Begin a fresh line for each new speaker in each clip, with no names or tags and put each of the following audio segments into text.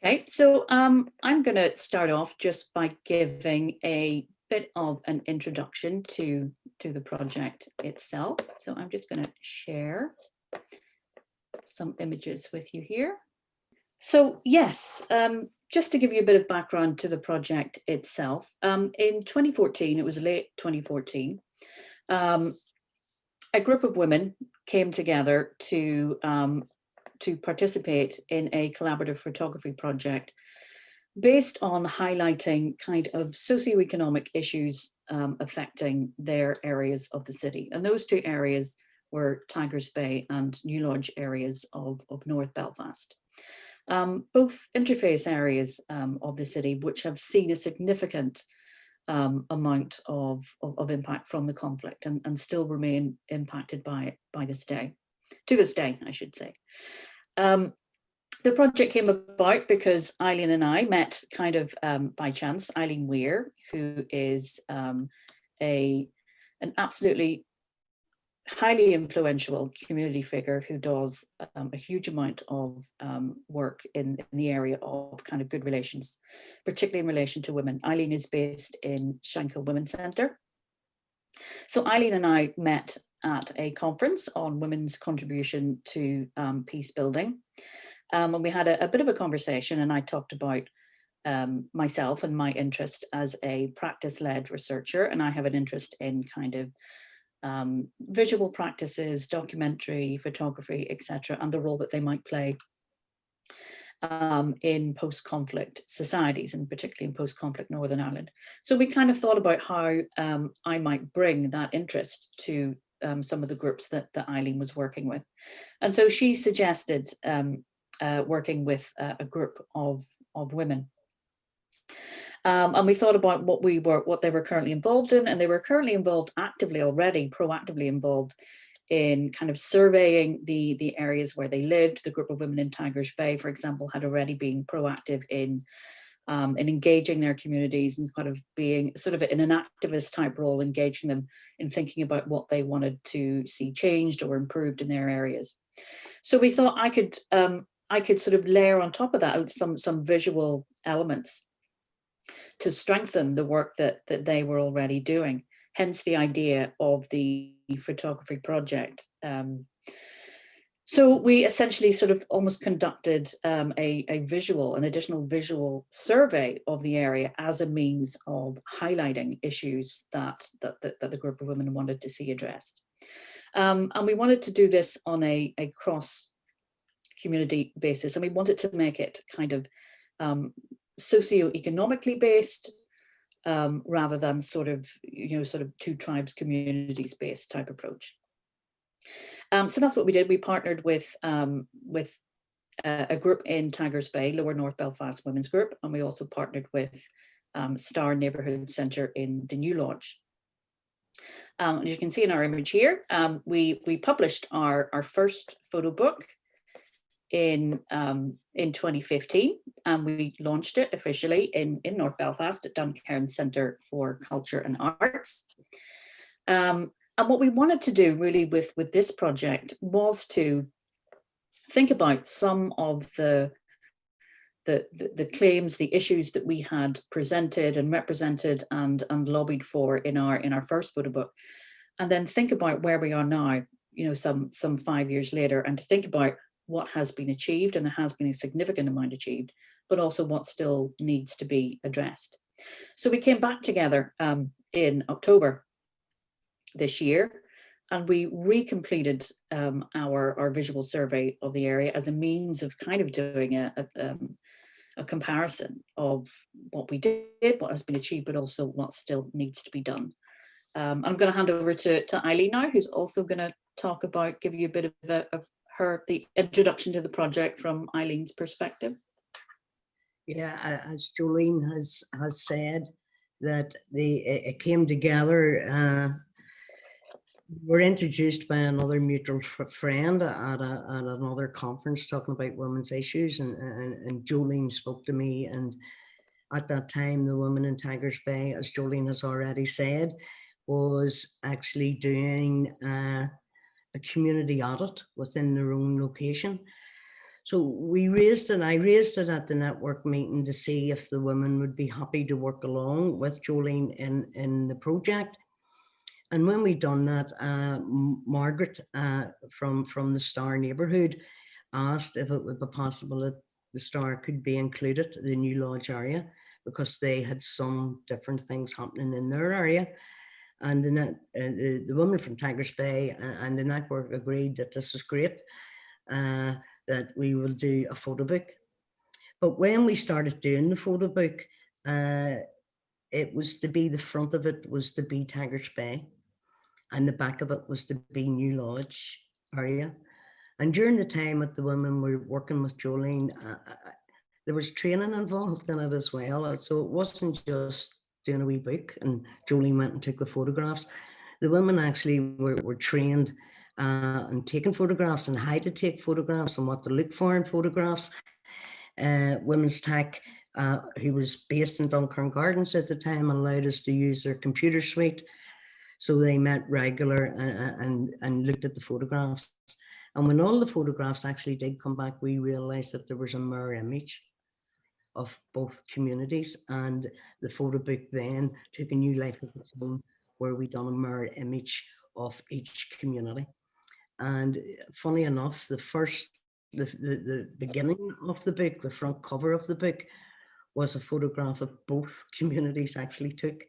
Okay, so I'm going to start off just by giving a bit of an introduction to the project itself. So I'm just going to share some images with you here. So yes, just to give you a bit of background to the project itself, in 2014, it was late 2014, a group of women came together to participate in a collaborative photography project based on highlighting kind of socioeconomic issues affecting their areas of the city. And those two areas were Tigers Bay and New Lodge areas of North Belfast. Both interface areas of the city, which have seen a significant amount of impact from the conflict and still remain impacted by it to this day, I should say. The project came about because Eileen and I met kind of by chance. Eileen Weir, who is an absolutely highly influential community figure who does a huge amount of work in the area of kind of good relations, particularly in relation to women. Eileen is based in Shankill Women's Centre. So Eileen and I met at a conference on women's contribution to peace building. And we had a bit of a conversation, and I talked about myself and my interest as a practice-led researcher, and I have an interest in kind of visual practices, documentary, photography, etc., and the role that they might play in post-conflict societies, and particularly in post-conflict Northern Ireland. So we kind of thought about how I might bring that interest to some of the groups that Eileen was working with. And so she suggested working with a group of women. And we thought about what they were currently involved in, and they were currently involved proactively involved in kind of surveying the areas where they lived. The group of women in Tigers Bay, for example, had already been proactive in engaging their communities and kind of being sort of in an activist type role, engaging them in thinking about what they wanted to see changed or improved in their areas. So we thought I could sort of layer on top of that some visual elements to strengthen the work that they were already doing, hence the idea of the photography project. So we essentially sort of almost conducted an additional visual survey of the area as a means of highlighting issues that the group of women wanted to see addressed. And we wanted to do this on a cross-community basis, and we wanted to make it kind of socioeconomically based rather than sort of two tribes communities based type approach. So that's what we did. We partnered with a group in Tigers Bay, Lower North Belfast Women's Group, and we also partnered with Star Neighbourhood Centre in the New Lodge. As you can see in our image here, we published our first photo book in 2015, and we launched it officially in North Belfast at Duncairn Centre for Culture and Arts. And what we wanted to do really with this project was to think about some of the claims, the issues that we had presented and represented and lobbied for in our first photo book, and then think about where we are now, some 5 years later, and to think about what has been achieved, and there has been a significant amount achieved, but also what still needs to be addressed. So we came back together in October this year, and we recompleted our visual survey of the area as a means of kind of doing a comparison of what we did, what has been achieved, but also what still needs to be done. I'm going to hand over to Eileen now, who's also going to give you a bit of the introduction to the project from Eileen's perspective.
Yeah, as Jolene has said, that it came together. We're introduced by another mutual friend at another conference talking about women's issues, and Jolene spoke to me, and at that time the women in Tigers Bay, as Jolene has already said, was actually doing a community audit within their own location. So we raised it, I raised it at the network meeting to see if the women would be happy to work along with Jolene in the project. And when we done that, Margaret from the Star neighbourhood asked if it would be possible that the Star could be included, the New Lodge area, because they had some different things happening in their area. And the woman from Tigers Bay and the network agreed that this was great, that we will do a photo book. But when we started doing the photo book, it was to be, the front of it was to be Tigers Bay, and the back of it was to be New Lodge area. And during the time that the women were working with Jolene, there was training involved in it as well. So it wasn't just doing a wee book and Jolene went and took the photographs. The women actually were trained and taking photographs and how to take photographs and what to look for in photographs. Women's Tech, who was based in Duncan Gardens at the time, allowed us to use their computer suite. So they met regular and looked at the photographs. And when all the photographs actually did come back, we realized that there was a mirror image of both communities. And the photo book then took a new life of its own, where we done a mirror image of each community. And funny enough, the beginning of the book, the front cover of the book, was a photograph of both communities actually took.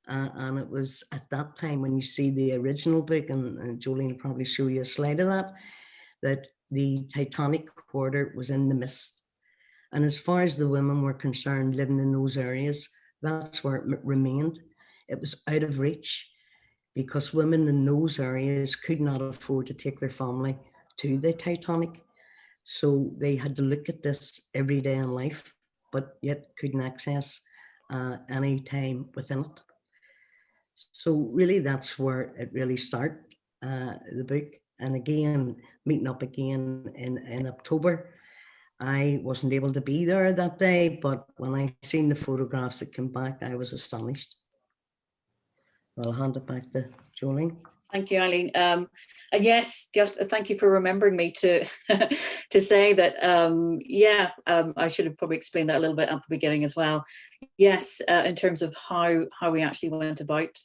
And it was at that time, when you see the original book, and Jolene will probably show you a slide of that the Titanic quarter was in the mist. And as far as the women were concerned, living in those areas, that's where it remained. It was out of reach, because women in those areas could not afford to take their family to the Titanic. So they had to look at this every day in life, but yet couldn't access any time within it. So really that's where it really started, the book. And again, meeting up again in October. I wasn't able to be there that day, but when I seen the photographs that came back, I was astonished. I'll hand it back to Jolene.
Thank you, Eileen. And yes, just thank you for remembering me to to say that. I should have probably explained that a little bit at the beginning as well. Yes, in terms of how we actually went about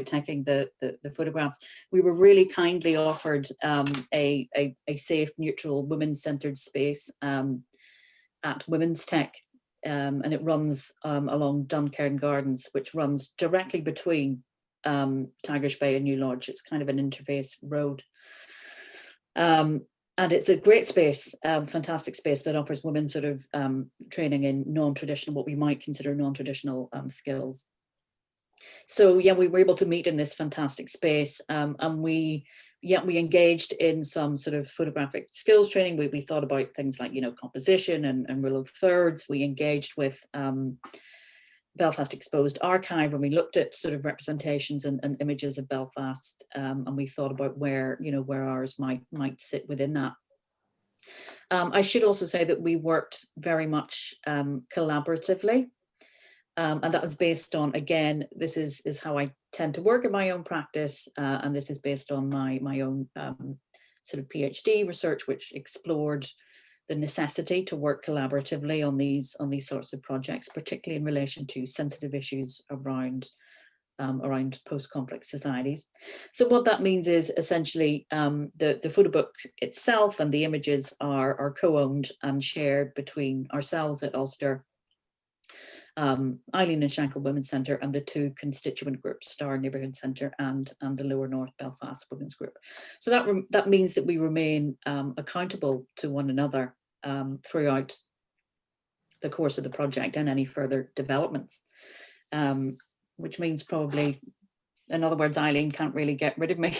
taking the photographs, we were really kindly offered a safe, neutral, women-centered space at Women's Tech, and it runs along Duncairn Gardens, which runs directly between Tigers Bay and New Lodge. It's kind of an interface road, and it's a great space, fantastic space that offers women sort of training in non-traditional, what we might consider non-traditional skills. So yeah, we were able to meet in this fantastic space, and we engaged in some sort of photographic skills training. We thought about things like, composition and rule of thirds. We engaged with Belfast Exposed Archive, and we looked at sort of representations and images of Belfast, and we thought about where ours might sit within that. I should also say that we worked very much collaboratively, and that was based on, again, this is how I tend to work in my own practice, and this is based on my own sort of PhD research, which explored the necessity to work collaboratively on these sorts of projects, particularly in relation to sensitive issues around post-conflict societies. So what that means is essentially the photo book itself and the images are co-owned and shared between ourselves at Ulster, Eileen and Shankill Women's Centre, and the two constituent groups, Star Neighbourhood Centre and the Lower North Belfast Women's Group. So that means that we remain accountable to one another throughout the course of the project and any further developments, which means probably, in other words, Eileen can't really get rid of me.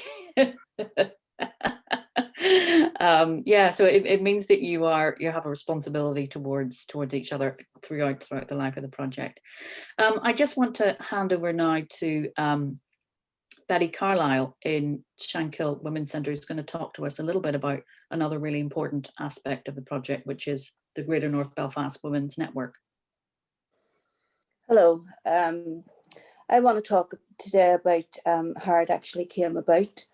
So it means that you have a responsibility towards each other throughout the life of the project. I just want to hand over now to Betty Carlisle in Shankill Women's Centre, who's going to talk to us a little bit about another really important aspect of the project, which is the Greater North Belfast Women's Network.
Hello. I want to talk today about how it actually came about.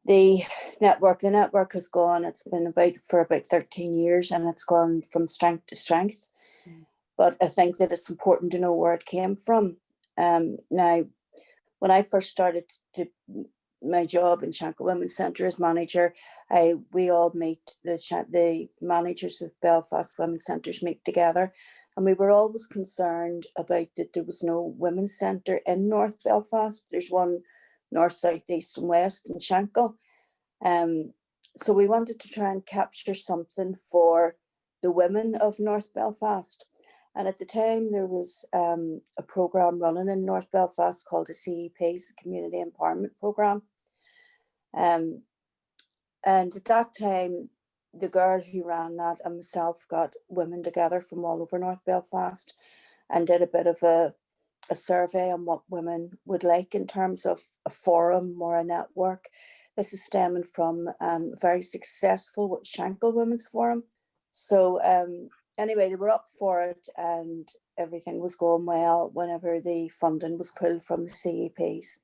the network has gone, it's been for about 13 years, and it's gone from strength to strength. But I think that it's important to know where it came from. Now, when I first started my job in Shankill Women's Centre as manager, we all meet, the managers of Belfast Women's Centres meet together, and we were always concerned about that there was no women's centre in North Belfast. There's one north, south, east and west in Shankill. So we wanted to try and capture something for the women of North Belfast. And at the time there was a programme running in North Belfast called the CEPs, the Community Empowerment Programme. And at that time, the girl who ran that and myself got women together from all over North Belfast and did a bit of a survey on what women would like in terms of a forum or a network. This is stemming from a very successful Shankill Women's Forum. So anyway, they were up for it and everything was going well whenever the funding was pulled from the CEPs.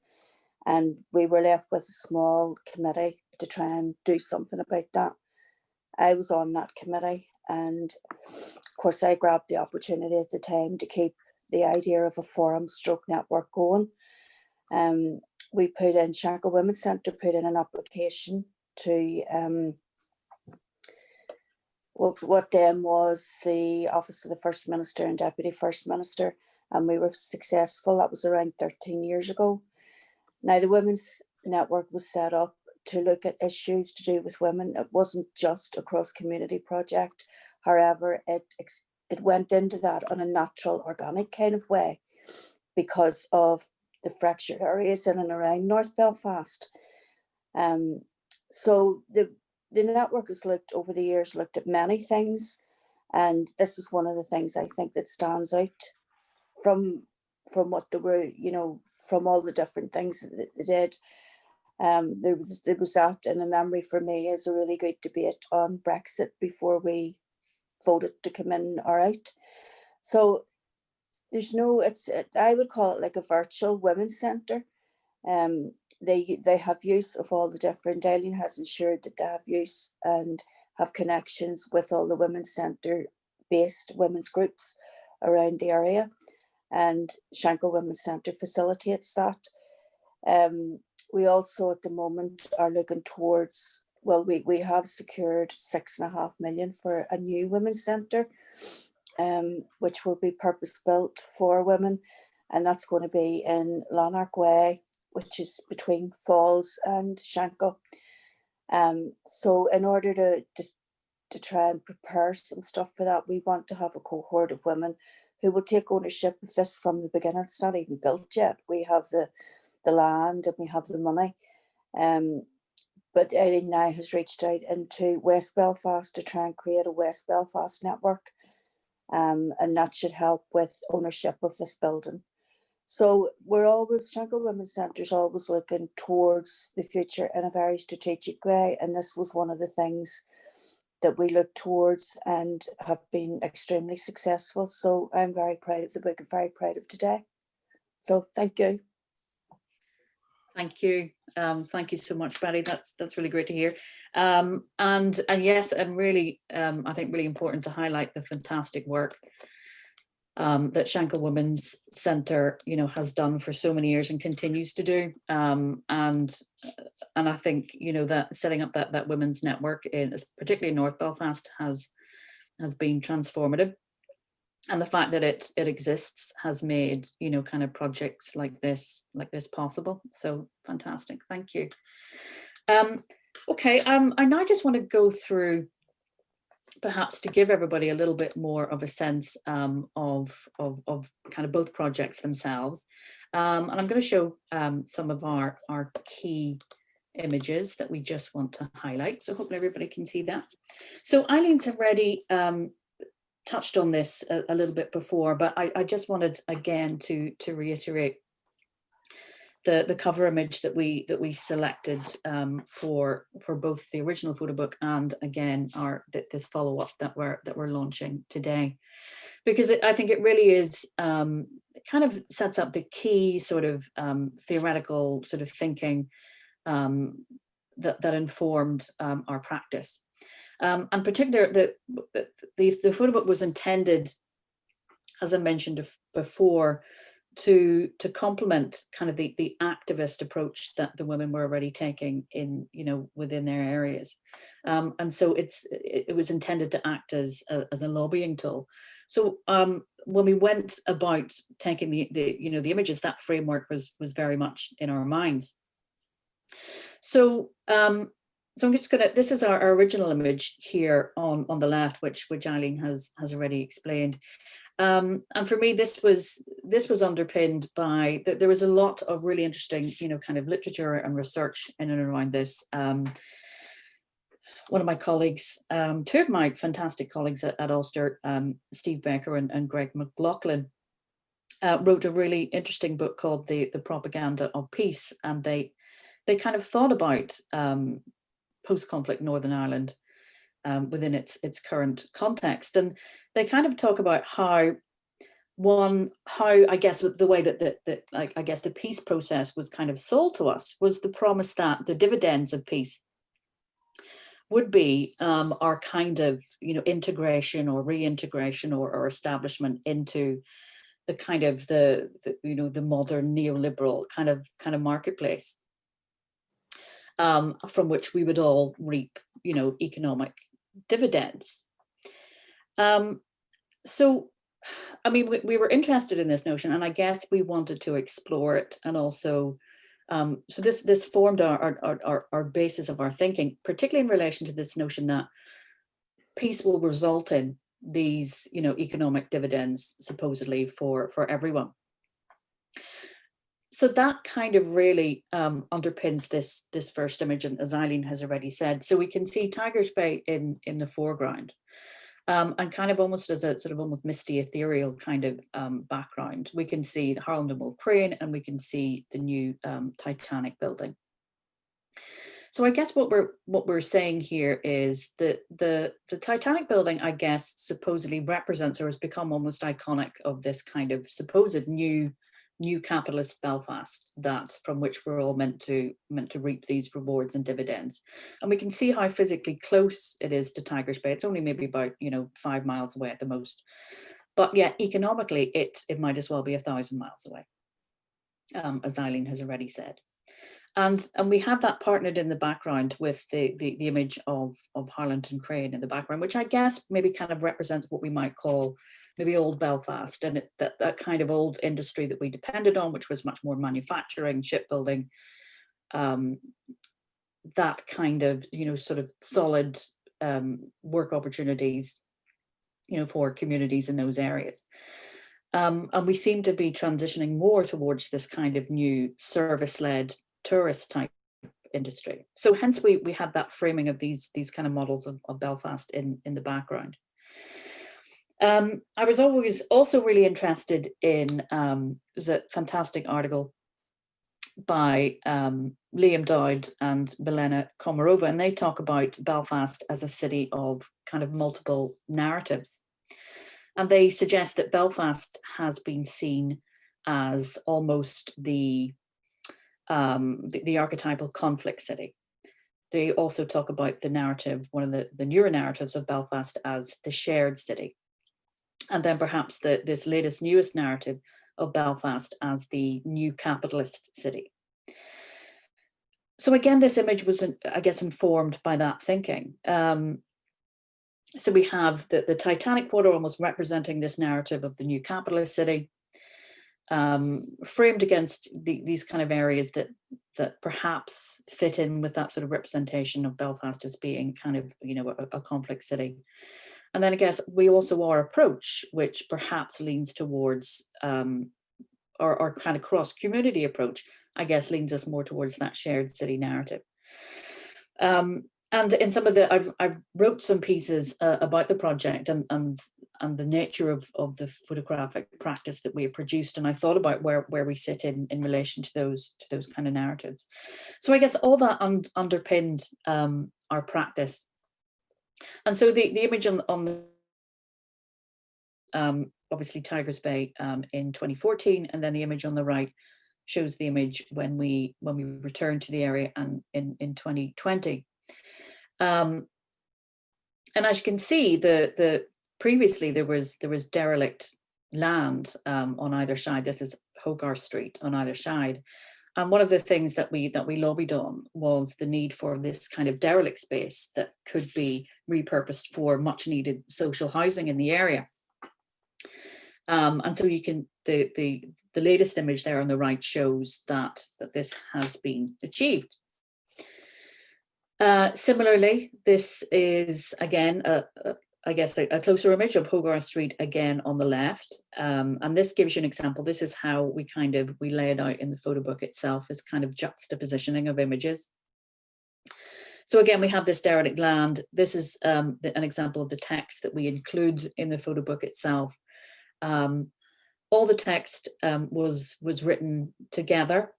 And we were left with a small committee to try and do something about that. I was on that committee, and of course I grabbed the opportunity at the time to keep the idea of a forum stroke network going. We put in, Shankill Women's Centre put in an application to what then was the Office of the First Minister and Deputy First Minister, and we were successful. That was around 13 years ago. Now, the Women's Network was set up to look at issues to do with women. It wasn't just a cross-community project. However, it went into that on a natural, organic kind of way because of the fractured areas in and around North Belfast. So the network has looked over the years, looked at many things, and this is one of the things I think that stands out from what they were, from all the different things that they did. There was that, and a memory for me is a really good debate on Brexit before we voted to come in or out. So there's I would call it like a virtual women's centre. They have use of all the different, Eileen has ensured that they have use and have connections with all the women's centre based women's groups around the area, and Shankill Women's Centre facilitates that. We also at the moment are looking towards, well, we have secured 6.5 million for a new women's centre, which will be purpose built for women, and that's going to be in Lanark Way, which is between Falls and Shankill. So in order to try and prepare some stuff for that, we want to have a cohort of women who will take ownership of this from the beginning. It's not even built yet. We have the land and we have the money. But Eileen now has reached out into West Belfast to try and create a West Belfast network. And that should help with ownership of this building. So Shankill Women's Centre is always looking towards the future in a very strategic way. And this was one of the things that we look towards and have been extremely successful. So I'm very proud of the book and very proud of today. So thank you.
Thank you. Thank you so much, Betty. That's really great to hear. And yes, and really, I think really important to highlight the fantastic work that Shankill Women's Centre, has done for so many years and continues to do. And I think, that setting up that women's network particularly in North Belfast has been transformative. And the fact that it exists has made, kind of projects like this possible. So fantastic. Thank you. Okay. I now just want to go through, perhaps to give everybody a little bit more of a sense of kind of both projects themselves. And I'm going to show some of our key images that we just want to highlight. So hopefully everybody can see that. So Eileen's already touched on this a little bit before, but I just wanted again to reiterate the cover image that we selected for both the original photo book and again this follow-up that we're launching today, because I think it really is kind of sets up the key sort of theoretical sort of thinking that informed our practice. And particularly the photo book was intended, as I mentioned before, to complement kind of the activist approach that the women were already taking in, within their areas. And so it was intended to act as a lobbying tool. So when we went about taking the images, that framework was very much in our minds. So I'm just gonna, this is our original image here on the left, which Eileen has already explained. And for me, this was underpinned by that there was a lot of really interesting, kind of literature and research in and around this. One of my colleagues, two of my fantastic colleagues at Ulster, Steve Becker and Greg McLaughlin, wrote a really interesting book called The Propaganda of Peace, and they kind of thought about post-conflict Northern Ireland within its current context, and they kind of talk about how I guess the way that I guess the peace process was kind of sold to us was the promise that the dividends of peace would be our kind of integration or reintegration or establishment into the kind of the modern neoliberal kind of marketplace, from which we would all reap economic dividends. So I mean, we were interested in this notion, and I guess we wanted to explore it, and also so this formed our basis of our thinking, particularly in relation to this notion that peace will result in these economic dividends supposedly for everyone. So that kind of really underpins this first image, and as Eileen has already said, so we can see Tigers Bay in the foreground, and kind of almost as a sort of almost misty ethereal kind of background. We can see the Harland and Wolff Crane, and we can see the new Titanic building. So I guess what we're saying here is that the Titanic building, I guess, supposedly represents or has become almost iconic of this kind of supposed new capitalist Belfast, that from which we're all meant to reap these rewards and dividends. And we can see how physically close it is to Tigers Bay. It's only maybe about 5 miles away at the most, but yeah, economically it might as well be 1,000 miles away, as Eileen has already said. And we have that partnered in the background with the image of Harland and Crane in the background, which I guess maybe kind of represents what we might call maybe old Belfast, and that kind of old industry that we depended on, which was much more manufacturing, shipbuilding, that kind of sort of solid work opportunities for communities in those areas. And we seem to be transitioning more towards this kind of new service-led tourist type industry. So hence we had that framing of these kind of models of Belfast in the background. I was always also really interested in there's a fantastic article by Liam Dowd and Milena Komarova, and they talk about Belfast as a city of kind of multiple narratives. And they suggest that Belfast has been seen as almost the archetypal conflict city. They also talk about the narrative, one of the newer narratives of Belfast, as the shared city. And then perhaps this newest narrative of Belfast as the new capitalist city. So again, this image was, I guess, informed by that thinking. So we have the Titanic quarter almost representing this narrative of the new capitalist city, framed against these kind of areas that perhaps fit in with that sort of representation of Belfast as being kind of a conflict city. And then I guess we also our approach, which perhaps leans towards our kind of cross-community approach, I guess leans us more towards that shared city narrative. And in some of I've wrote some pieces about the project and the nature of the photographic practice that we have produced, and I thought about where we sit in relation to those kind of narratives. So I guess all that underpinned our practice. And so the image on the obviously Tigers Bay in 2014, and then the image on the right shows the image when we returned to the area and in 2020. And as you can see, the previously there was derelict land on either side. This is Hogarth Street on either side. And one of the things that we lobbied on was the need for this kind of derelict space that could be repurposed for much needed social housing in the area. And so you can, the latest image there on the right shows that this has been achieved. Similarly, this is again I guess a closer image of Hogarth Street again on the left, and this gives you an example. This is how we lay it out in the photo book itself, as kind of juxtapositioning of images. So again, we have this derelict land. This is an example of the text that we include in the photo book itself. All the text was written together.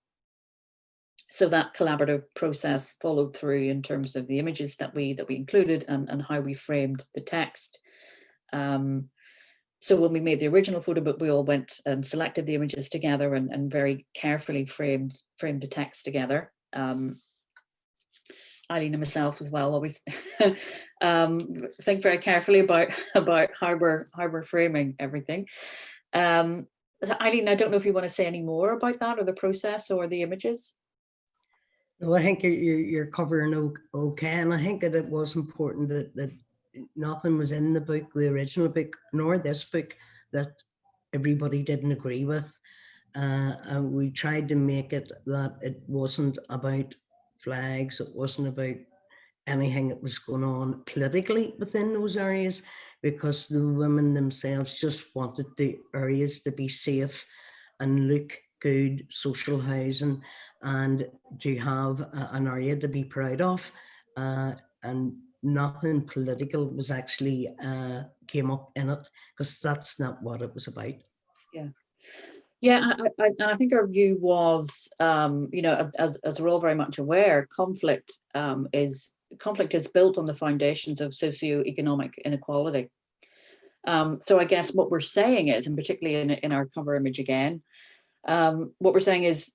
So that collaborative process followed through in terms of the images that we included and how we framed the text. So when we made the original photo book, we all went and selected the images together and very carefully framed the text together. Eileen and myself as well always think very carefully about how we're framing everything. Eileen, I don't know if you want to say any more about that or the process or the images.
No, I think you're covering okay, and I think that it was important that nothing was in the book, the original book, nor this book, that everybody didn't agree with. And we tried to make it that it wasn't about flags, it wasn't about anything that was going on politically within those areas, because the women themselves just wanted the areas to be safe and look good, social housing, and to have an area to be proud of. And nothing political was actually came up in it, because that's not what it was about.
Yeah, and I think our view was, you know, as we're all very much aware, conflict is built on the foundations of socioeconomic inequality. So I guess what we're saying is, and particularly in our cover image again, what we're saying is,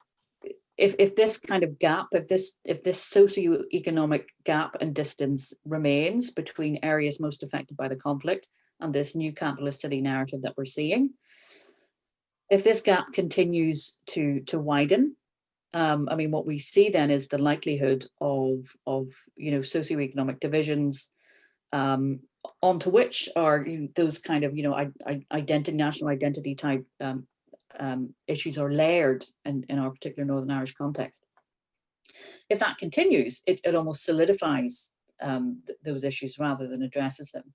if this kind of gap, if this socioeconomic gap and distance remains between areas most affected by the conflict and this new capitalist city narrative that we're seeing, if this gap continues to widen, I mean, what we see then is the likelihood of you know, socioeconomic divisions, onto which are those kind of, you know, national identity type issues are layered in our particular Northern Irish context. If that continues, it almost solidifies those issues rather than addresses them.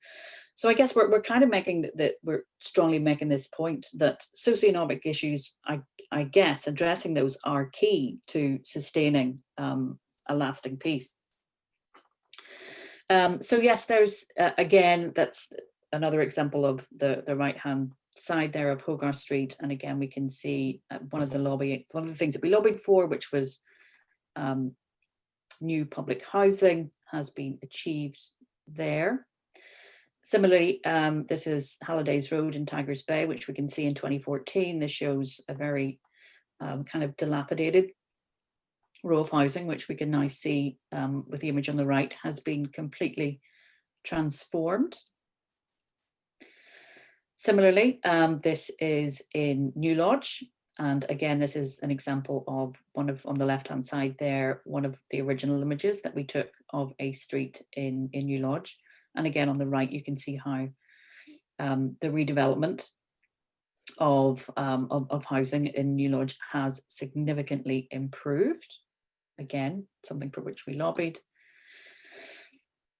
So I guess we're kind of making that we're strongly making this point that socioeconomic issues, I guess, addressing those are key to sustaining a lasting peace. So yes, there's again, that's another example of the right-hand side there of Hogarth Street, and again we can see one of the things that we lobbied for, which was new public housing, has been achieved there. Similarly, this is Halliday's Road in Tigers Bay, which we can see in 2014. This shows a very kind of dilapidated row of housing, which we can now see with the image on the right has been completely transformed. Similarly, this is in New Lodge, and again, this is an example of on the left-hand side there, one of the original images that we took of a street in New Lodge. And again, on the right, you can see how the redevelopment of housing in New Lodge has significantly improved. Again, something for which we lobbied.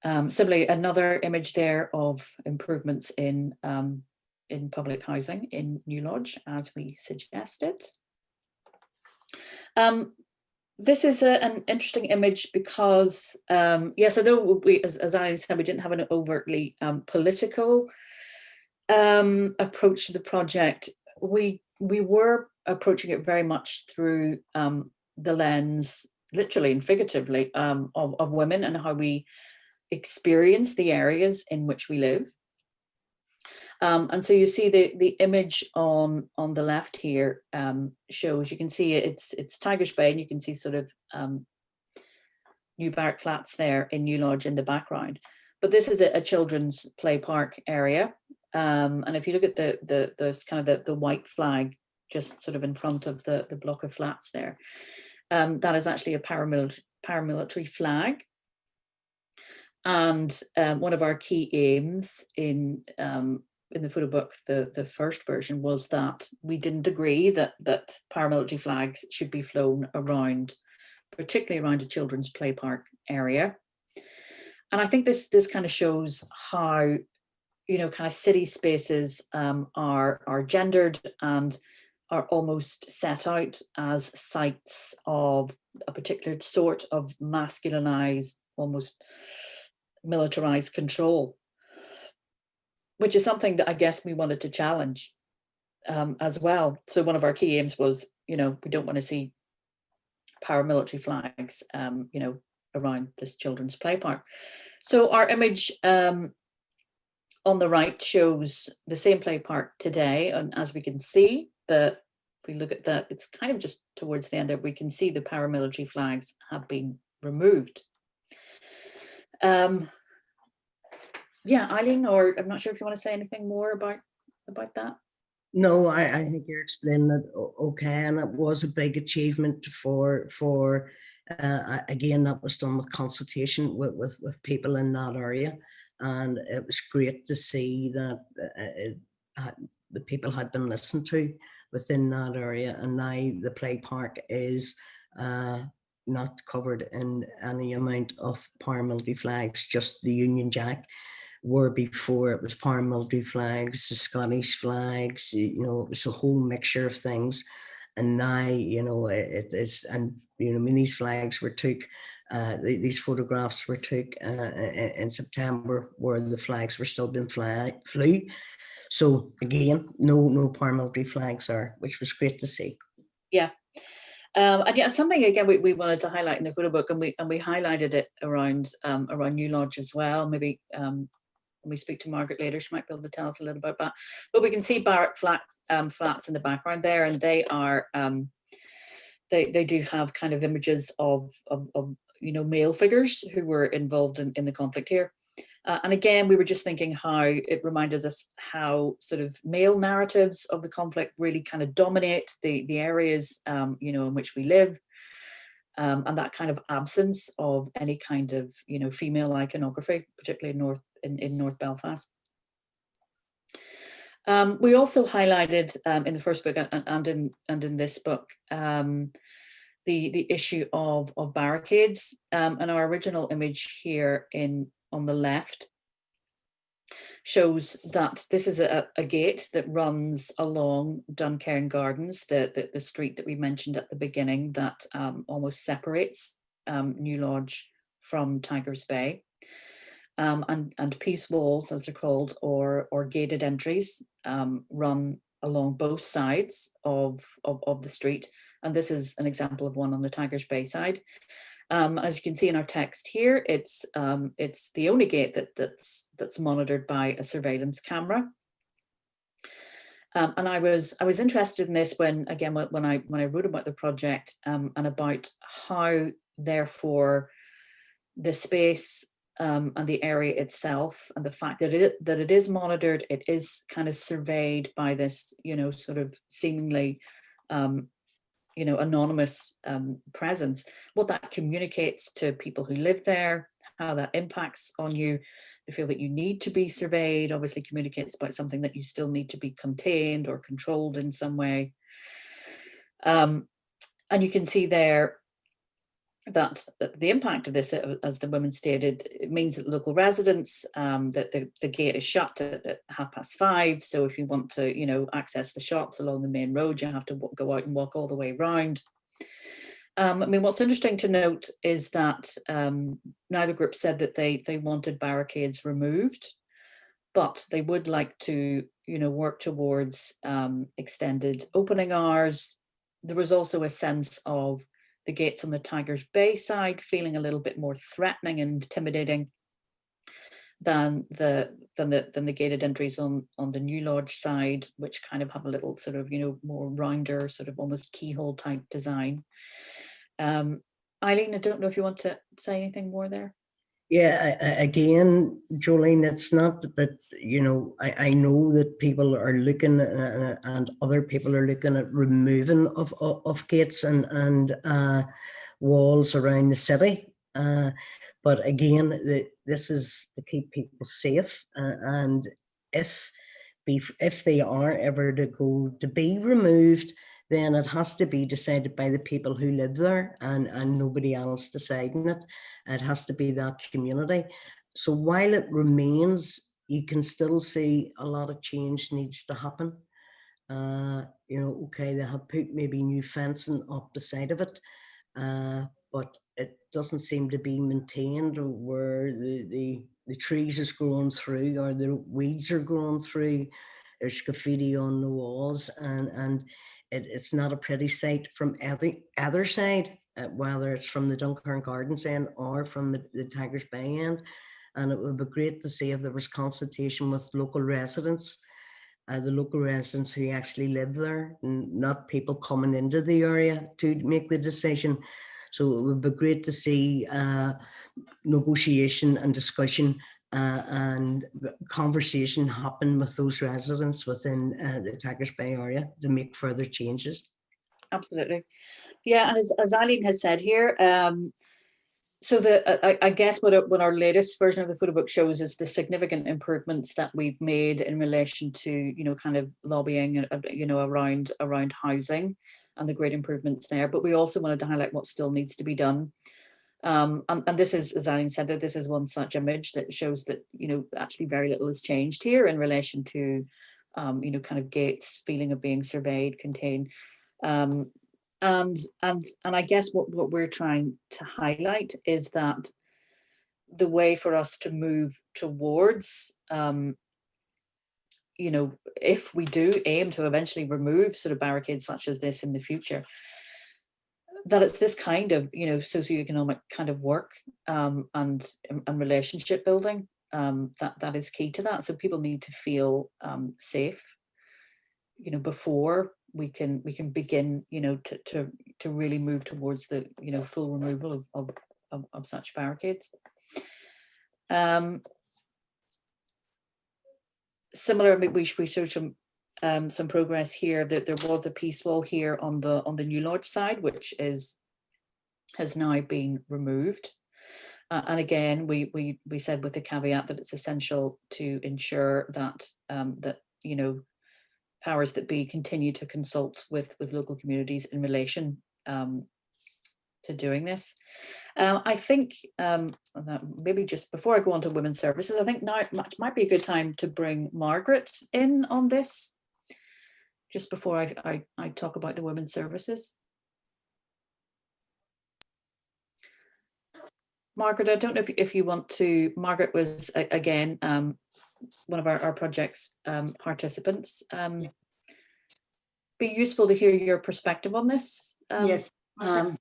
Similarly, another image there of improvements in public housing in New Lodge, as we suggested. This is an interesting image because, yes, although we, as I said, we didn't have an overtly political approach to the project, we were approaching it very much through the lens, literally and figuratively, of women and how we experience the areas in which we live. And so you see the image on the left here shows, you can see it's Tigers Bay, and you can see sort of New Barrack Flats there in New Lodge in the background. But this is a children's play park area. And if you look at the kind of the white flag just sort of in front of the block of flats there, that is actually a paramilitary flag. And one of our key aims in the photo book, the first version, was that we didn't agree that paramilitary flags should be flown around, particularly around a children's play park area. And I think this kind of shows how, you know, kind of city spaces are gendered and are almost set out as sites of a particular sort of masculinized, almost militarized control, which is something that I guess we wanted to challenge as well. So one of our key aims was, you know, we don't want to see paramilitary flags, you know, around this children's play park. So our image on the right shows the same play park today, and as we can see, if we look at that, it's kind of just towards the end there, we can see the paramilitary flags have been removed. Yeah, Eileen, or I'm not sure if you want to say anything more about that.
No, I think you're explaining it okay, and it was a big achievement for again, that was done with consultation with people in that area, and it was great to see that the people had been listened to within that area, and now the play park is not covered in any amount of paramilitary flags, just the Union Jack, where before it was paramilitary flags, the Scottish flags, you know, it was a whole mixture of things. And now, you know, it is, and, you know, I mean, these flags were took, these photographs were took in September, where the flags were still being flew. So again, no paramilitary flags are, which was great to see.
Yeah. And yeah, something again we wanted to highlight in the photo book, and we highlighted it around New Lodge as well. Maybe when we speak to Margaret later, she might be able to tell us a little about that. But we can see Barrack flats in the background there, and they are they do have kind of images of you know, male figures who were involved in the conflict here. And again, we were just thinking how it reminded us how sort of male narratives of the conflict really kind of dominate the areas, you know, in which we live, and that kind of absence of any kind of, you know, female iconography, particularly in North Belfast. We also highlighted in the first book and in this book the issue of barricades, and our original image here on the left shows that this is a gate that runs along Duncairn Gardens, the street that we mentioned at the beginning that almost separates New Lodge from Tigers Bay. And peace walls, as they're called, or gated entries, run along both sides of the street. And this is an example of one on the Tigers Bay side. As you can see in our text here, it's the only gate that's monitored by a surveillance camera. And I was interested in this when I wrote about the project, and about how, therefore, the space and the area itself, and the fact that it is monitored, it is kind of surveyed by this, you know, sort of seemingly you know, anonymous presence, what that communicates to people who live there, how that impacts on you, the feel that you need to be surveyed, obviously communicates about something that you still need to be contained or controlled in some way. And you can see there that the impact of this, as the women stated, it means that local residents, that the gate is shut at 5:30. So if you want to, you know, access the shops along the main road, you have to go out and walk all the way around. I mean, what's interesting to note is that neither group said that they wanted barricades removed, but they would like to, you know, work towards extended opening hours. There was also a sense of the gates on the Tigers Bay side feeling a little bit more threatening and intimidating. than the gated entries on the New Lodge side, which kind of have a little sort of, more rounder, sort of almost keyhole type design. Eileen, I don't know if you want to say anything more there.
Yeah, again, Jolene, it's not that, I know that people are looking and other people are looking at removing of gates and walls around the city. But again, this is to keep people safe. And if they are ever to be removed, then it has to be decided by the people who live there and nobody else deciding it. It has to be that community. So while it remains, you can still see a lot of change needs to happen. Okay, they have put maybe new fencing up the side of it, but it doesn't seem to be maintained, or where the trees is growing through or the weeds are growing through. There's graffiti on the walls, and it's not a pretty sight from either side, whether it's from the Dunkirk Gardens end or from the Tigers Bay end. And it would be great to see if there was consultation with local residents, the local residents who actually live there, not people coming into the area to make the decision. So it would be great to see negotiation and discussion and conversation happen with those residents within the Tigers Bay area to make further changes.
Absolutely. Yeah, and as Eileen has said here, so I guess what our latest version of the photo book shows is the significant improvements that we've made in relation to, kind of lobbying, around housing and the great improvements there. But we also wanted to highlight what still needs to be done. And this is, as Eileen said, that this is one such image that shows that, actually very little has changed here in relation to, kind of gates, feeling of being surveyed, contained. And I guess what we're trying to highlight is that the way for us to move towards, if we do aim to eventually remove sort of barricades such as this in the future, that it's this kind of, socioeconomic kind of work and relationship building that is key to that. So people need to feel safe, before we can begin, to really move towards the, full removal of such barricades. Similar, we showed some progress here, that there was a peace wall here on the New Lodge side, which has now been removed. And again, we said with the caveat that it's essential to ensure that powers that be continue to consult with local communities in relation to doing this. I think that maybe just before I go on to women's services, I think now might be a good time to bring Margaret in on this, just before I talk about the women's services. Margaret, I don't know if you want to. Margaret was, again, one of our project's participants. Be useful to hear your perspective on this.
Yes. I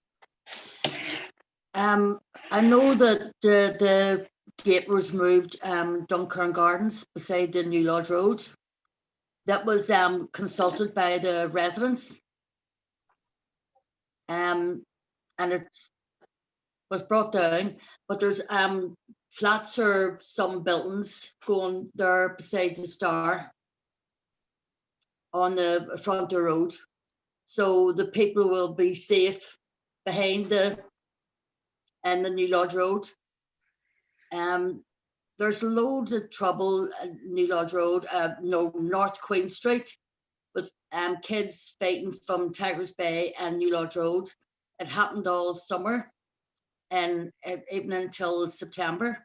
know that the gate was moved, Dunkirk Gardens beside the New Lodge Road. That was consulted by the residents. And it was brought down, but there's flats or some buildings going there beside the Star on the front of the road. So the people will be safe behind the New Lodge Road. There's loads of trouble at New Lodge Road, North Queen Street, with kids fighting from Tigers Bay and New Lodge Road. It happened all summer and even until September.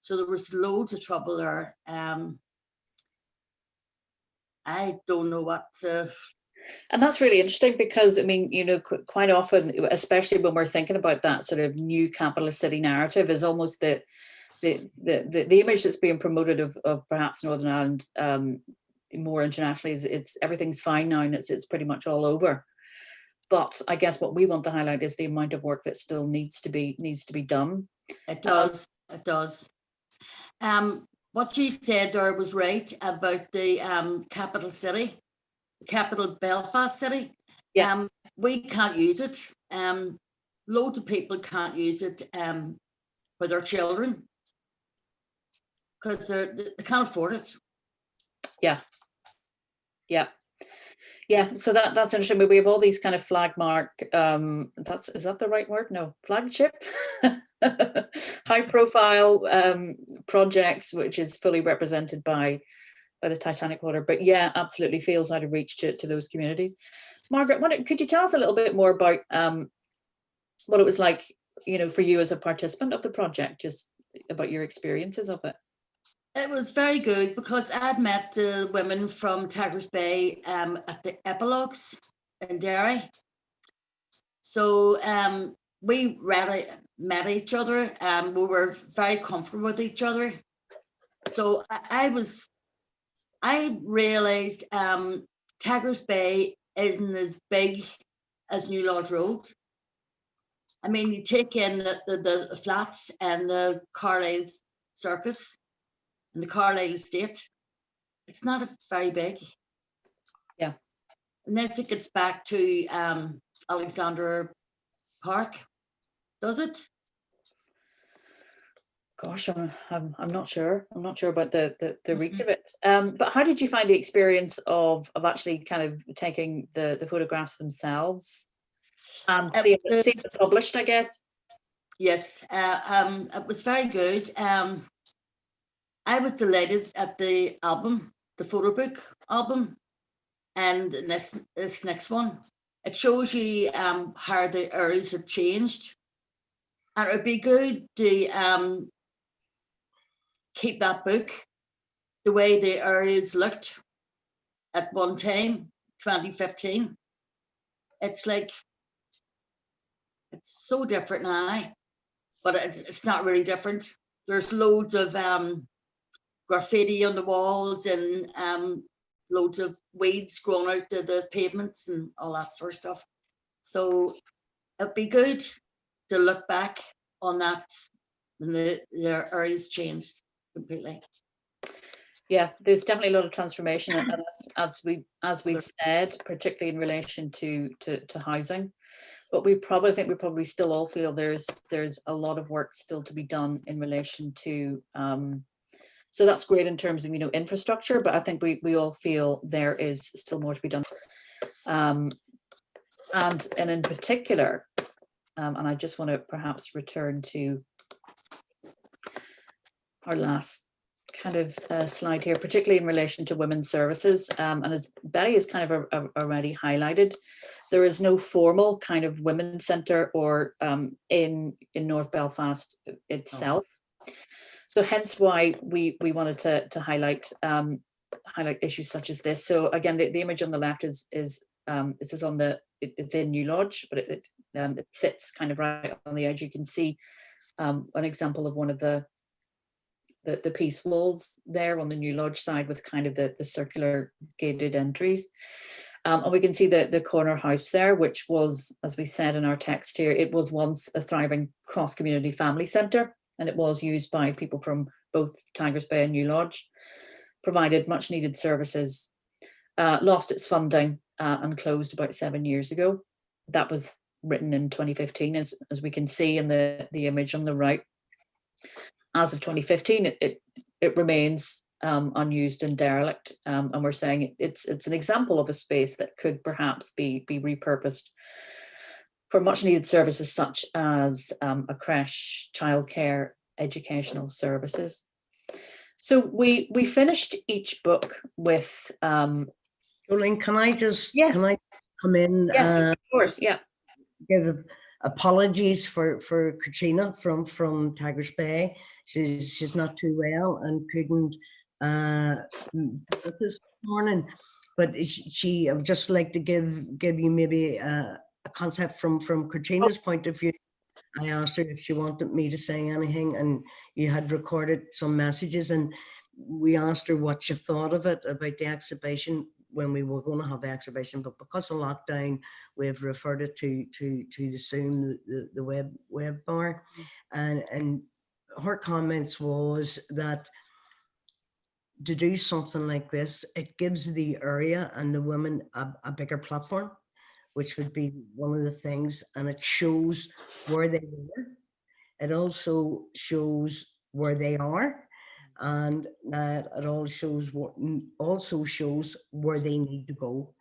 So there was loads of trouble there. I don't know what to...
And that's really interesting because, I mean, quite often, especially when we're thinking about that sort of new capitalist city narrative, is almost the image that's being promoted of perhaps Northern Ireland more internationally is it's everything's fine now and it's pretty much all over. But I guess what we want to highlight is the amount of work that still needs to be done.
It does. It does. what you said there was right about the capital city, capital Belfast city.
Yeah.
We can't use it. Loads of people can't use it for their children because they can't afford it.
Yeah. Yeah. Yeah, so that's interesting. We have all these kind of flag mark, is that the right word? No, flagship, high profile projects, which is fully represented by the Titanic water. But yeah, absolutely feels out of reach to those communities. Margaret, could you tell us a little bit more about what it was like, for you as a participant of the project, just about your experiences of it?
It was very good because I'd met the women from Tigers Bay at the epilogues in Derry. So we really met each other and we were very comfortable with each other. So I realised Tigers Bay isn't as big as New Lodge Road. I mean, you take in the flats and the Carlisle Circus and the Carlisle Estate, it's not very big.
Yeah.
Unless it gets back to Alexander Park, does it?
Gosh, I'm not sure. I'm not sure about the reach of it. But how did you find the experience of actually kind of taking the photographs themselves and seeing it published, I guess?
Yes, it was very good. I was delighted at the album, the photo book album, and this next one. It shows you how the areas have changed, and it would be good to keep that book the way the areas looked at one time, 2015. It's like it's so different now, but it's not really different. There's loads of graffiti on the walls and loads of weeds growing out to the pavements and all that sort of stuff. So it'd be good to look back on that when their areas changed completely.
Yeah, there's definitely a lot of transformation, and as we've said, particularly in relation to housing. But we probably still all feel there's a lot of work still to be done in relation to so that's great in terms of infrastructure, but I think we all feel there is still more to be done. And in particular, and I just want to perhaps return to our last kind of slide here, particularly in relation to women's services. And as Betty has kind of already highlighted, there is no formal kind of women's centre or in North Belfast itself. So hence why we wanted to highlight issues such as this. So again, the image on the left is this is on it's in New Lodge, but it sits kind of right on the edge. You can see an example of one of the peace walls there on the New Lodge side with kind of the circular gated entries. And we can see the corner house there, which was, as we said in our text here, it was once a thriving cross-community family centre, and it was used by people from both Tigers Bay and New Lodge, provided much needed services, lost its funding and closed about 7 years ago. That was written in 2015, as we can see in the image on the right. As of 2015, it remains unused and derelict, and we're saying it's an example of a space that could perhaps be repurposed for much needed services such as a creche, childcare, educational services. So we finished each book with.
Jolene, can I just
Yes.
come in?
Yes, of course. Yeah.
Give apologies for Katrina from Tigers Bay. She's not too well and couldn't this morning, but she I would just like to give you maybe a concept from Katrina's point of view. I asked her if she wanted me to say anything, and you had recorded some messages, and we asked her what she thought of it, about the exhibition, when we were going to have the exhibition, but because of lockdown, we've referred it to the Zoom, the web bar, and her comments was that to do something like this, it gives the area and the women a bigger platform, which would be one of the things, and it shows where they were. It also shows where they are, and that it also shows where they need to go.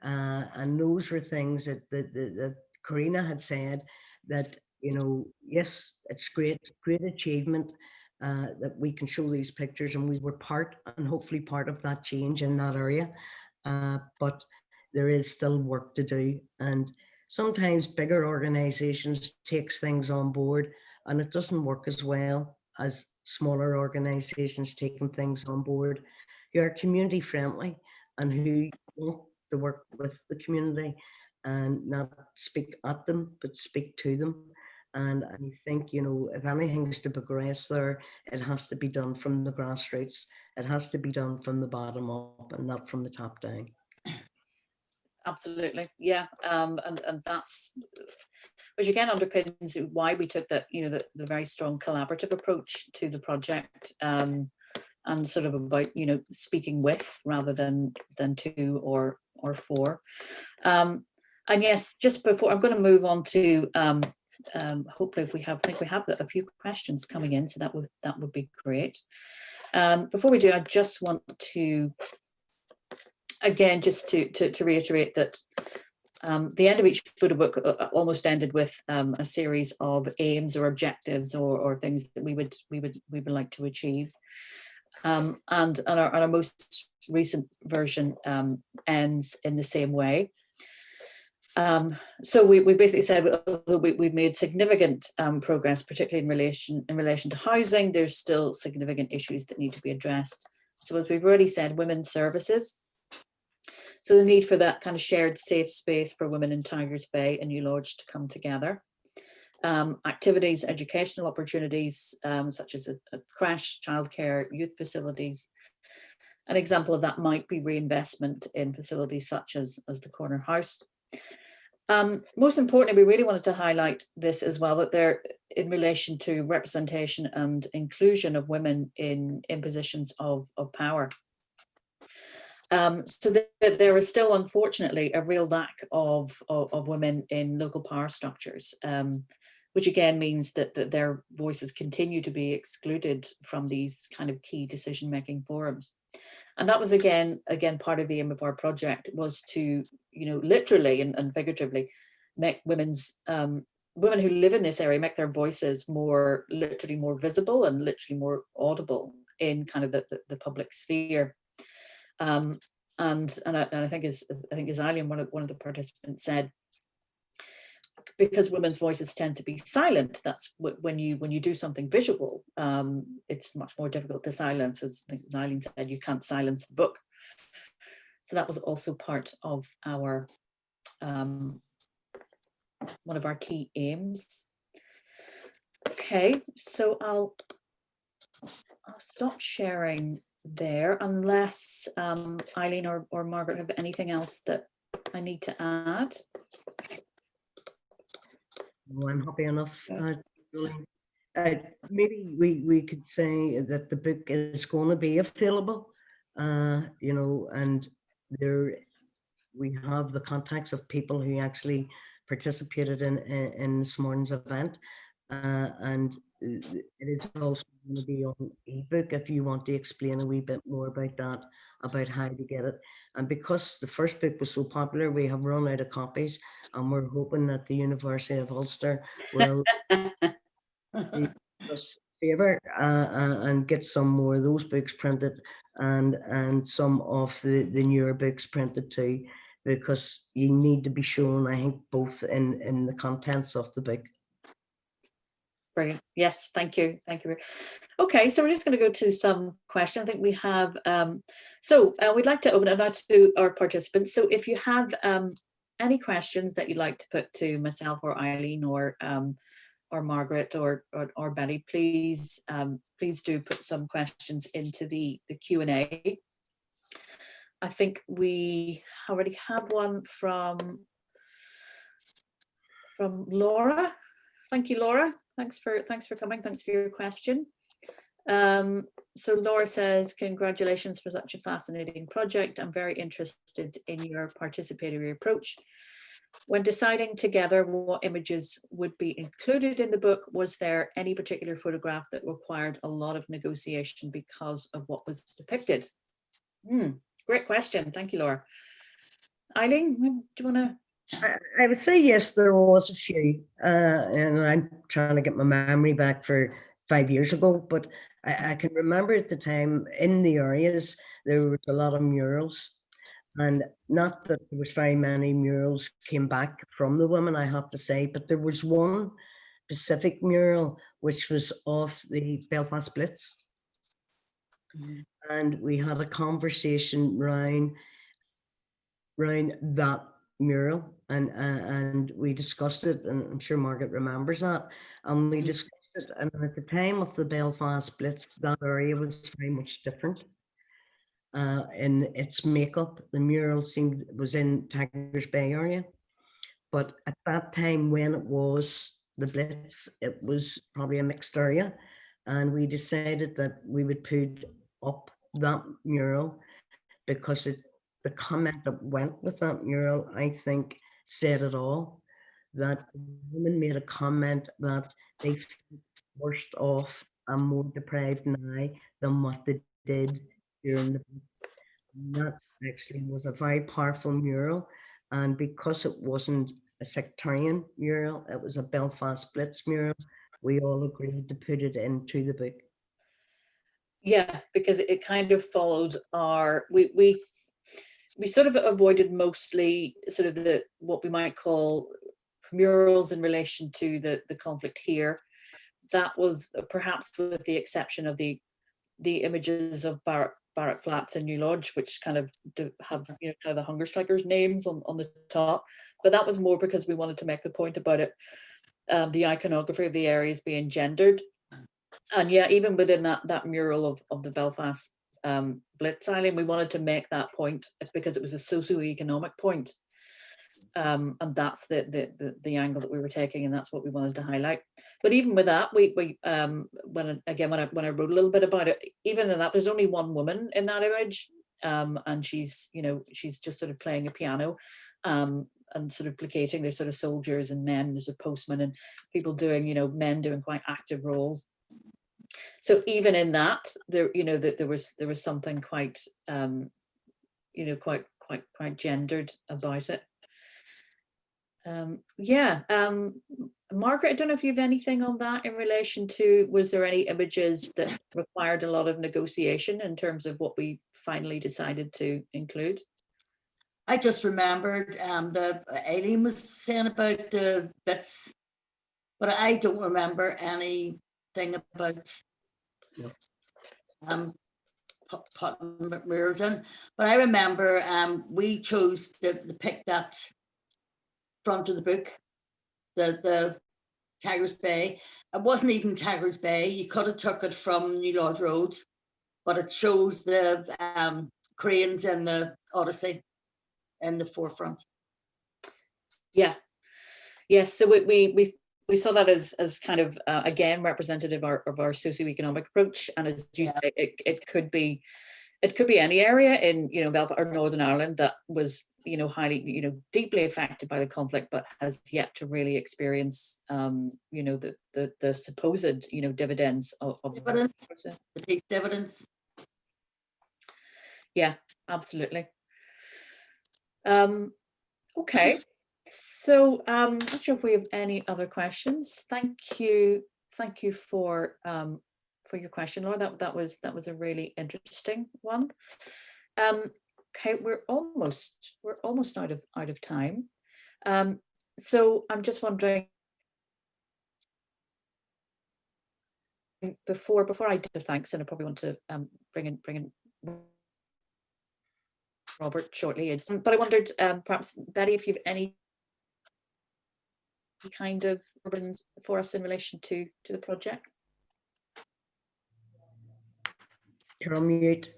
And those were things that Karina had said, that, you know, yes, it's great achievement that we can show these pictures, and we were part, and hopefully part of that change in that area. But there is still work to do, and sometimes bigger organizations takes things on board and it doesn't work as well as smaller organizations taking things on board who are community friendly and who want to work with the community and not speak at them, but speak to them. And I think, you know, if anything's to progress there, it has to be done from the grassroots. It has to be done from the bottom up and not from the top down.
Absolutely, yeah, and that's, which again underpins why we took that, you know, the very strong collaborative approach to the project, and sort of about, you know, speaking with rather than to or for. And yes, just before I'm going to move on to hopefully, if we have, I think we have a few questions coming in, so that would be great. Before we do, I just want to again just to reiterate that the end of each photo book almost ended with a series of aims or objectives or things that we would like to achieve. And our most recent version ends in the same way. So we basically said that we've made significant progress, particularly in relation to housing. There's still significant issues that need to be addressed. So as we've already said, women's services. So the need for that kind of shared safe space for women in Tigers Bay and New Lodge to come together. Activities, educational opportunities, such as a creche, childcare, youth facilities. An example of that might be reinvestment in facilities such as the corner house. Most importantly, we really wanted to highlight this as well, that they're in relation to representation and inclusion of women in positions of power. So there is still, unfortunately, a real lack of women in local power structures, which again means that their voices continue to be excluded from these kind of key decision-making forums. And that was again part of the aim of our project, was to, you know, literally and figuratively make women who live in this area, make their voices literally more visible and literally more audible in kind of the public sphere. And I think as Eileen, one of the participants, said, because women's voices tend to be silent, that's when you do something visual, it's much more difficult to silence. As Eileen said, you can't silence the book. So that was also part of our one of our key aims. Okay, so I'll stop sharing there, unless Eileen or Margaret have anything else that I need to add.
Well, I'm happy enough. Maybe we could say that the book is going to be available, you know, and we have the contacts of people who actually participated in this morning's event, and it is also going to be on ebook if you want to explain a wee bit more about that, about how to get it. And because the first book was so popular, we have run out of copies, and we're hoping that the University of Ulster will do us a favour and get some more of those books printed, and some of the newer books printed too, because you need to be shown, I think, both in the contents of the book.
Brilliant. Yes, thank you. Thank you. Okay, so we're just going to go to some questions. I think we have, we'd like to open it out to our participants. So if you have any questions that you'd like to put to myself or Eileen or Margaret or Betty, please do put some questions into the Q&A. I think we already have one from Laura. Thank you, Laura. Thanks for coming. Thanks for your question. So Laura says, congratulations for such a fascinating project. I'm very interested in your participatory approach. When deciding together what images would be included in the book, was there any particular photograph that required a lot of negotiation because of what was depicted? Great question. Thank you, Laura. Eileen, do you want to?
I would say yes, there was a few, and I'm trying to get my memory back for 5 years ago, but I can remember at the time in the areas there was a lot of murals, and not that there was very many murals came back from the women, I have to say, but there was one specific mural which was of the Belfast Blitz, and we had a conversation round that mural, and we discussed it, and I'm sure Margaret remembers that, and we discussed it, and at the time of the Belfast Blitz, that area was very much different in its makeup. The mural was in Tigers Bay area, but at that time when it was the Blitz, it was probably a mixed area, and we decided that we would put up that mural because the comment that went with that mural, I think, said it all. That women made a comment that they feel worse off and more deprived now than what they did during the Blitz. And that actually was a very powerful mural. And because it wasn't a sectarian mural, it was a Belfast Blitz mural, we all agreed to put it into the book.
Yeah, because it kind of followed our, we sort of avoided mostly sort of the what we might call murals in relation to the conflict here. That was perhaps with the exception of the images of barrack flats in New Lodge, which kind of have kind of the hunger strikers names on the top. But that was more because we wanted to make the point about it, the iconography of the areas being gendered. And yeah, even within that mural of the Belfast Blitz Island, we wanted to make that point because it was a socio-economic point. And that's the angle that we were taking, and that's what we wanted to highlight. But even with that, we when I wrote a little bit about it, even in that, there's only one woman in that image, and she's just sort of playing a piano, and sort of placating. There's sort of soldiers and men. There's a postman and people doing men doing quite active roles. So even in that, there there was something quite quite gendered about it. Margaret, I don't know if you have anything on that in relation to, was there any images that required a lot of negotiation in terms of what we finally decided to include?
I just remembered that Aileen was saying about the bits, but I don't remember anything about putting mirrors in. But I remember we chose to pick that front of the book, the Tigers Bay. It wasn't even Tigers Bay. You could have took it from New Lodge Road, but it shows the cranes in the Odyssey in the forefront.
Yeah. Yes. So we saw that as kind of again representative of our socioeconomic approach, and as you say, it could be any area in Belfast or Northern Ireland that was highly deeply affected by the conflict, but has yet to really experience the supposed dividends of
the peace dividends.
Yeah, absolutely. Okay, so I'm not sure if we have any other questions. Thank you for your question, Laura. That was a really interesting one. Okay, we're almost out of time. So I'm just wondering, before I do the thanks, and I probably want to bring in Robert shortly, but I wondered perhaps Betty, if you have any kind of ribbons for us in relation to the project.
You're on mute.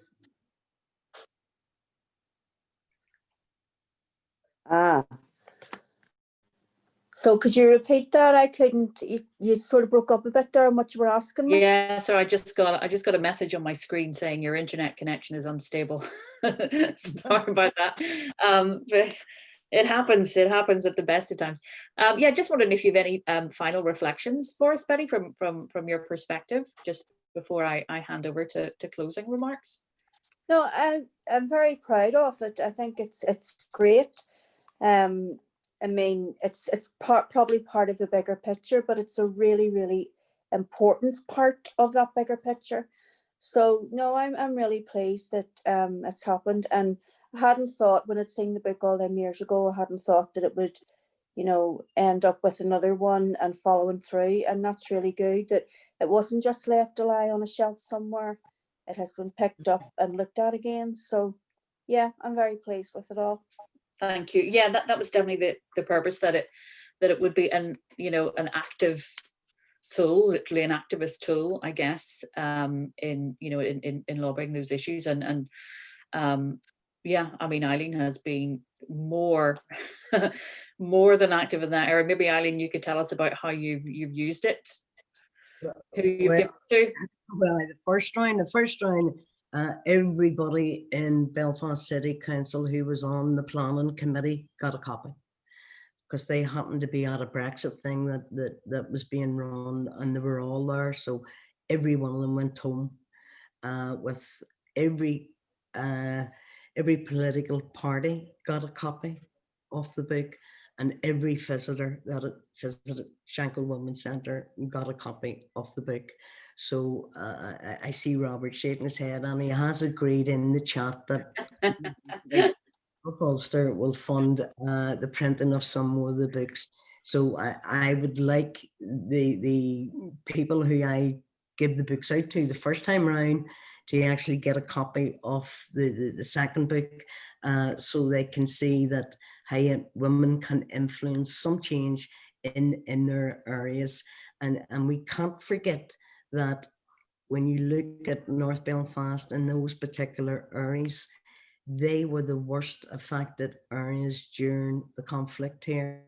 So could you repeat that? I couldn't, you sort of broke up a bit there on what you were asking me.
Yeah, so I just got a message on my screen saying your internet connection is unstable. Sorry about that. But it happens at the best of times. Yeah, just wondering if you have any final reflections for us, Betty, from your perspective, just before I hand over to closing remarks.
No, I'm very proud of it. I think it's great. I mean, it's probably part of the bigger picture, but it's a really, really important part of that bigger picture. So no, I'm really pleased that it's happened. And I hadn't thought, when I'd seen the book all them years ago, I hadn't thought that it would, you know, end up with another one and following through. And that's really good, that it wasn't just left to lie on a shelf somewhere. It has been picked up and looked at again. So yeah, I'm very pleased with it all.
Thank you. Yeah, that was definitely the purpose, that it would be an active tool, literally an activist tool, I guess, in lobbying those issues. And yeah, I mean, Eileen has been more more than active in that area. Maybe, Eileen, you could tell us about how you've used it, who you've given to.
Well, the first round, everybody in Belfast City Council who was on the planning committee got a copy, because they happened to be at a Brexit thing that was being run, and they were all there. So every one of them went home with every political party got a copy of the book, and every visitor that visited Shankill Women's Centre got a copy of the book. So I see Robert shaking his head, and he has agreed in the chat that Ulster will fund the printing of some more of the books. So I would like the people who I give the books out to the first time round to actually get a copy of the second book, so they can see that how women can influence some change in their areas. And we can't forget that when you look at North Belfast and those particular areas, they were the worst affected areas during the conflict here.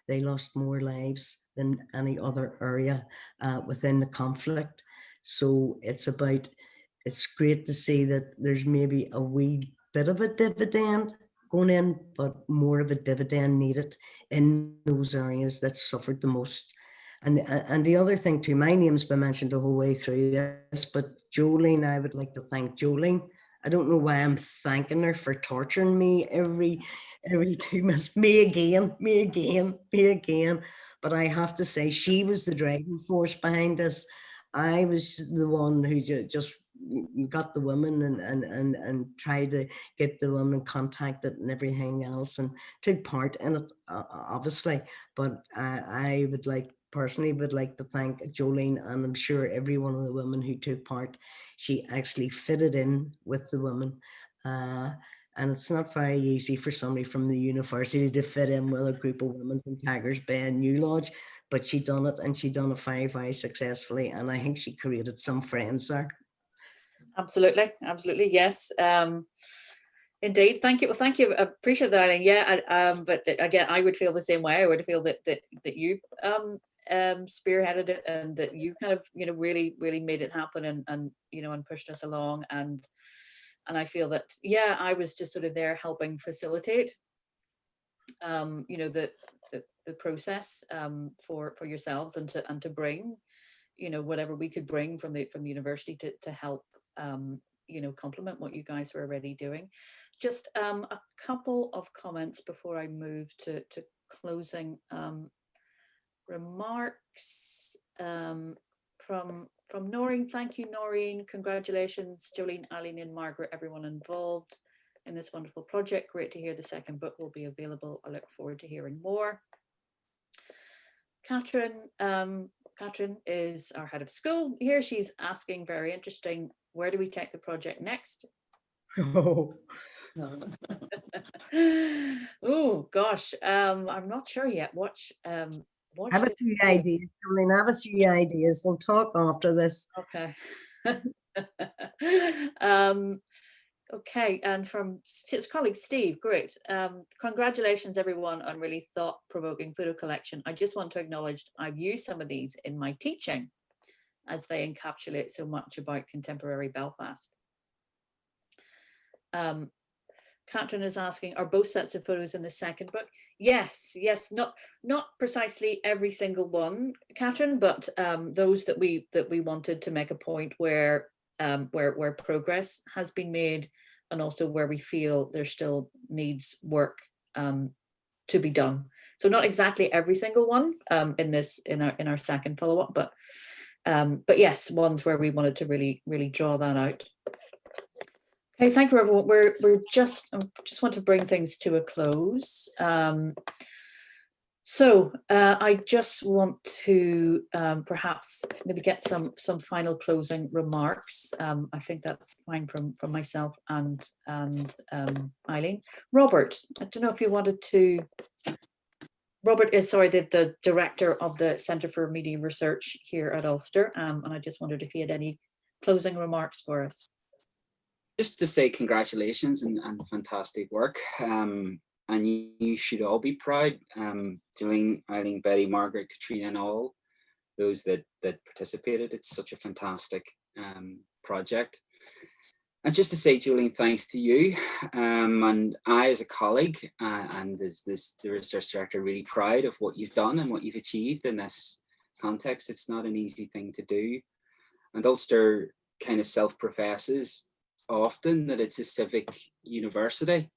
They lost more lives than any other area within the conflict. So it's great to see that there's maybe a wee bit of a dividend going in, but more of a dividend needed in those areas that suffered the most. And the other thing too, my name's been mentioned the whole way through this, but Jolene, I would like to thank Jolene. I don't know why I'm thanking her for torturing me every 2 minutes. Me again. But I have to say, she was the driving force behind this. I was the one who just got the women and tried to get the women contacted and everything else, and took part in it, obviously. But I personally would like to thank Jolene, and I'm sure every one of the women who took part. She actually fitted in with the women. And it's not very easy for somebody from the university to fit in with a group of women from Tigers Bay and New Lodge, but she done it, and she done it very, very successfully. And I think she created some friends there.
Absolutely, yes. Indeed, thank you. Well, thank you. I appreciate that, Eileen. Yeah, but again, I would feel the same way. I would feel that you spearheaded it, and that you kind of really made it happen, and pushed us along, and I feel that, yeah, I was just sort of there helping facilitate the process for yourselves, and to bring whatever we could bring from the university to help complement what you guys were already doing. Just a couple of comments before I move to closing remarks from Noreen. Thank you, Noreen. Congratulations, Jolene, Eileen, and Margaret, everyone involved in this wonderful project. Great to hear the second book will be available. I look forward to hearing more. Catherine is our head of school here. She's asking, very interesting, where do we take the project next?
Oh,
Oh gosh, I'm not sure yet.
I have a few ideas, Jolene. I have a few ideas. We'll talk after this.
Okay. Okay, and from his colleague Steve, great. Congratulations everyone on really thought-provoking photo collection. I just want to acknowledge I've used some of these in my teaching as they encapsulate so much about contemporary Belfast. Catherine is asking, are both sets of photos in the second book? Yes, not precisely every single one, Catherine, but those that we wanted to make a point where progress has been made, and also where we feel there still needs work to be done. So not exactly every single one in our second follow-up, but yes, ones where we wanted to really draw that out. Okay, thank you everyone. I just want to bring things to a close. So I just want to perhaps maybe get some final closing remarks. I think that's fine from myself and Eileen. Robert, I don't know if you wanted to. Robert is, sorry, the director of the Centre for Media Research here at Ulster, and I just wondered if he had any closing remarks for us.
Just to say congratulations and fantastic work. And you should all be proud. Jolene, Eileen, Betty, Margaret, Katrina, and all those that participated. It's such a fantastic project. And just to say, Jolene, thanks to you. And I, as a colleague and as the research director, really proud of what you've done and what you've achieved in this context. It's not an easy thing to do. And Ulster kind of self-professes often that it's a civic university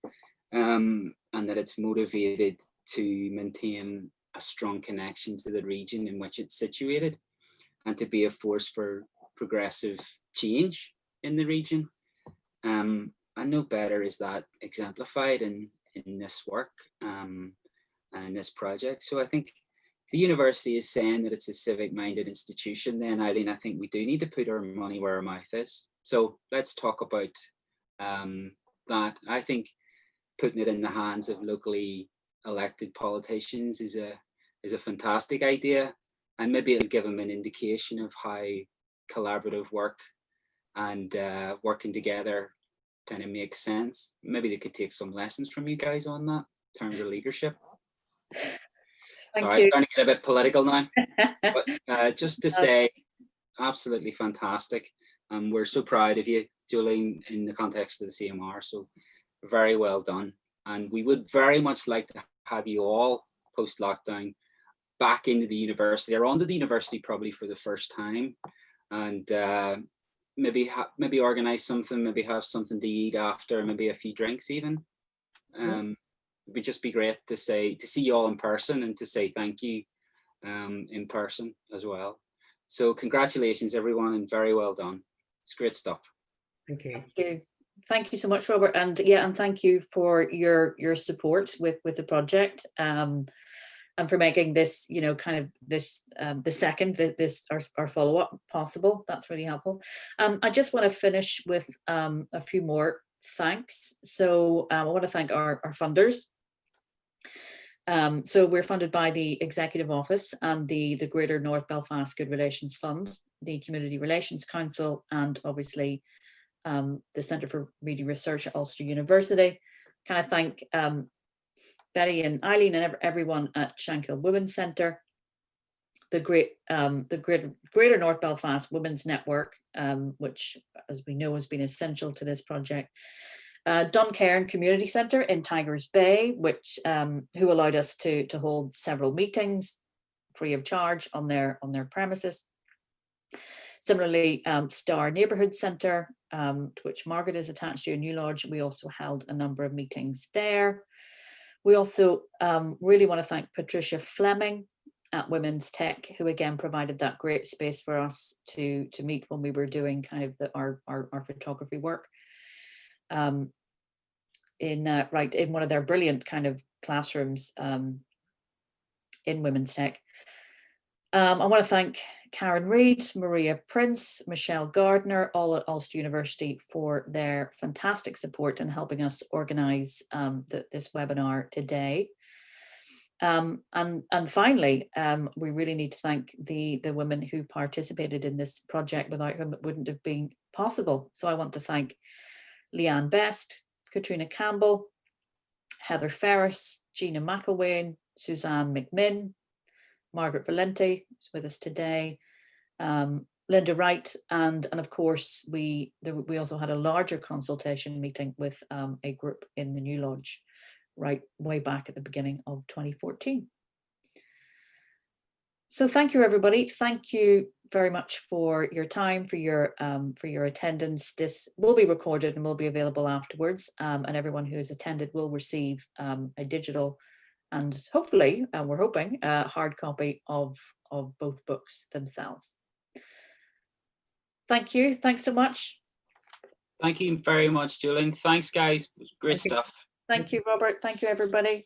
and that it's motivated to maintain a strong connection to the region in which it's situated and to be a force for progressive change in the region. And no better is that exemplified in this work and in this project. So I think the university is saying that it's a civic-minded institution, then Eileen, I think we do need to put our money where our mouth is. So let's talk about that. I think putting it in the hands of locally elected politicians is a fantastic idea, and maybe it'll give them an indication of how collaborative work and working together kind of makes sense. Maybe they could take some lessons from you guys on that in terms of leadership. Sorry, I'm starting to get a bit political now, but just to say, absolutely fantastic. We're so proud of you, Jolene, in the context of the CMR. So very well done. And we would very much like to have you all post-lockdown back into the university or onto the university probably for the first time. And maybe organize something, maybe have something to eat after, maybe a few drinks even. It would just be great to see you all in person and to say thank you in person as well. So congratulations everyone and very well done. It's great stuff.
Thank you.
Thank you. Thank you so much, Robert. And yeah, and thank you for your support with the project and for making this, you know, kind of this our follow-up possible. That's really helpful. I just want to finish with a few more thanks. So I want to thank our funders. So we're funded by the Executive Office and the Greater North Belfast Good Relations Fund, the Community Relations Council, and obviously the Centre for Media Research at Ulster University. Can I thank Betty and Eileen and everyone at Shankill Women's Centre, the Greater North Belfast Women's Network, which, as we know, has been essential to this project. Duncairn Community Centre in Tigers Bay, which who allowed us to hold several meetings free of charge on their premises. Similarly, Star Neighbourhood Centre, to which Margaret is attached to, in New Lodge, we also held a number of meetings there. We also really want to thank Patricia Fleming at Women's Tech, who again provided that great space for us to meet when we were doing kind of our photography work. In one of their brilliant kind of classrooms in Women's Tech. I want to thank Karen Reid, Maria Prince, Michelle Gardner, all at Ulster University for their fantastic support in helping us organise this webinar today. And finally, we really need to thank the women who participated in this project, without whom it wouldn't have been possible. So I want to thank Leanne Best, Katrina Campbell, Heather Ferris, Gina McElwain, Suzanne McMinn, Margaret Valenti, who's with us today, Linda Wright, and of course we also had a larger consultation meeting with a group in the New Lodge right way back at the beginning of 2014. So thank you, everybody. Thank you very much for your time, for your attendance. This will be recorded and will be available afterwards, and everyone who has attended will receive a digital and hopefully, we're hoping, a hard copy of both books themselves. Thank you. Thanks so much.
Thank you very much, Julian. Thanks, guys. It was great stuff.
Thank you, Robert. Thank you, everybody.